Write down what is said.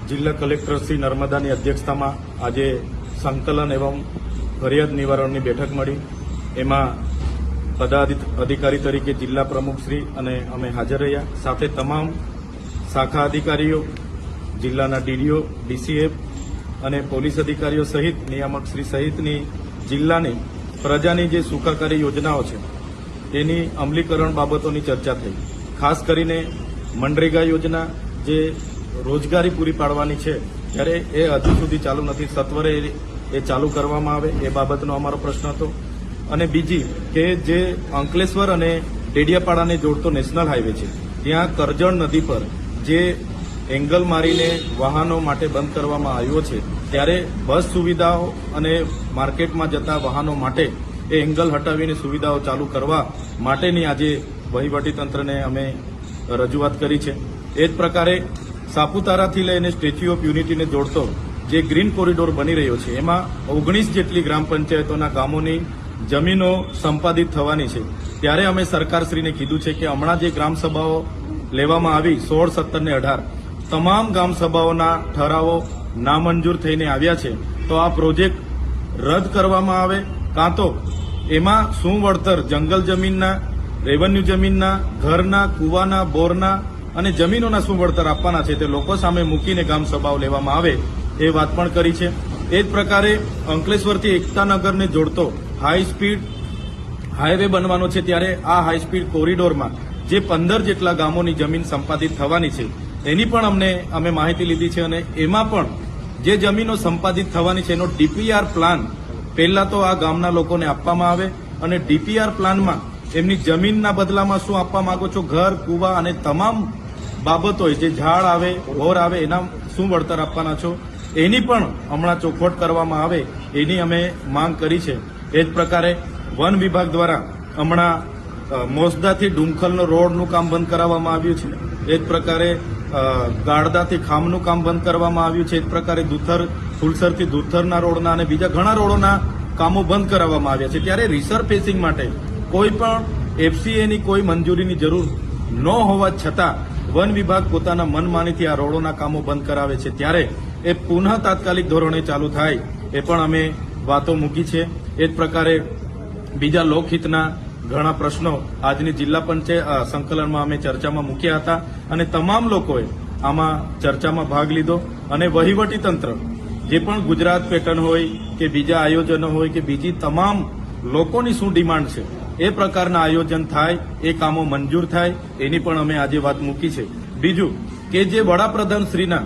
જિલ્લા કલેક્ટર શ્રી નર્મદાની અધ્યક્ષતામાં આજે સંકલન એવં ફરિયાદ નિવારણની બેઠક મળી। એમાં પદાધિકારી તરીકે જિલ્લા પ્રમુખશ્રી અને અમે હાજર રહ્યા, સાથે તમામ શાખા અધિકારીઓ, જિલ્લાના ડીડીઓ, ડીસીએફ અને પોલીસ અધિકારીઓ સહિત નિયામકશ્રી સહિતની જિલ્લાની પ્રજાની જે સુખાકારી યોજનાઓ છે તેની અમલીકરણ બાબતોની ચર્ચા થઈ। ખાસ કરીને મનરેગા યોજના જે રોજગારી પૂરી પાડવાની છે ત્યારે એ હજુ સુધી ચાલુ નથી, સત્વરે એ ચાલુ કરવામાં આવે એ બાબતનો અમારો પ્રશ્ન હતો। અને બીજી કે જે અંકલેશ્વર અને ડેડિયાપાડાને જોડતો નેશનલ હાઈવે છે ત્યાં કરજણ નદી પર જે એંગલ મારીને વાહનો માટે બંધ કરવામાં આવ્યો છે, ત્યારે બસ સુવિધાઓ અને માર્કેટમાં જતા વાહનો માટે એ એંગલ હટાવીને સુવિધાઓ ચાલુ કરવા માટેની આજે વહીવટીતંત્રને અમે રજૂઆત કરી છે। એ જ પ્રકારે સાપુતારાથી લઈને સ્ટેચ્યુ ઓફ યુનિટીને જોડતો જે ગ્રીન કોરિડોર બની રહ્યો છે એમાં 19 જેટલી ગ્રામ પંચાયતોના ગામોની જમીનો સંપાદિત થવાની છે। ત્યારે અમે સરકારશ્રીને કીધું છે કે હમણાં જે ગ્રામસભાઓ લેવામાં આવી 16, 17 ને 18 તમામ ગ્રામસભાઓના ઠરાવો નામંજૂર થઈને આવ્યા છે, તો આ પ્રોજેક્ટ રદ કરવામાં આવે, કાં તો એમાં શું વળતર જંગલ જમીનના, રેવન્યુ જમીનના, ઘરના, કૂવાના, બોરના અને જમીનોના શું વળતર આપવાના છે તે લોકો સામે મૂકીને ગ્રામસભાઓ લેવામાં આવે એ વાત પણ કરી છે। એ જ પ્રકારે અંકલેશ્વરથી એકતાનગરને જોડતો હાઈ સ્પીડ હાઈવે બનવાનો છે, ત્યારે આ હાઈ સ્પીડ કોરિડોરમાં જે 15 જેટલા ગામોની જમીન સંપાદિત થવાની છે એની પણ અમે માહિતી લીધી છે। અને એમાં પણ જે જમીનો સંપાદિત થવાની છે એનો ડીપીઆર પ્લાન પહેલા તો આ ગામના લોકોને આપવામાં આવે અને ડીપીઆર પ્લાનમાં એમની જમીનના બદલામાં શું આપવા માંગો છો, ઘર, કૂવા અને તમામ બાબતો જે ઝાડ આવે, બોર આવે એના શું વળતર આપવાના છો એની પણ હમણાં ચોખવટ કરવામાં આવે એની અમે માંગ કરી છે। એ જ પ્રકારે વન વિભાગ દ્વારા હમણાં મોસદાથી ડુમખલનો રોડનું કામ બંધ કરાવવામાં આવ્યું છે। એ જ પ્રકારે ગાળદાથી ખામનું કામ બંધ કરવામાં આવ્યું છે। એ જ પ્રકારે ફુલસરથી દુથરના રોડના અને બીજા ઘણા રોડોના કામો બંધ કરાવવામાં આવ્યા છે। ત્યારે રિસરફેસિંગ માટે કોઈ પણ એફસીએની કોઈ મંજૂરીની જરૂર ન હોવા છતાં વન વિભાગ પોતાના મનમાનીથી આ રોડોના કામો બંધ કરાવે છે, ત્યારે એ પુનઃ તાત્કાલિક ધોરણે ચાલુ થાય એ પણ અમે વાતો મૂકી છે। એ જ પ્રકારે બીજા લોકહિતના ઘણા પ્રશ્નો આજની જિલ્લા પંચાયત સંકલનમાં અમે ચર્ચામાં મૂક્યા હતા અને તમામ લોકોએ આમાં ચર્ચામાં ભાગ લીધો। અને વહીવટીતંત્ર જે પણ ગુજરાત પેટર્ન હોય કે બીજા આયોજનો હોય કે બીજી તમામ લોકોની શું ડિમાન્ડ છે એ પ્રકારના આયોજન થાય, એ કામો મંજૂર થાય એની પણ અમે આજે વાત મૂકી છે। બીજું કે જે વડાપ્રધાન શ્રીના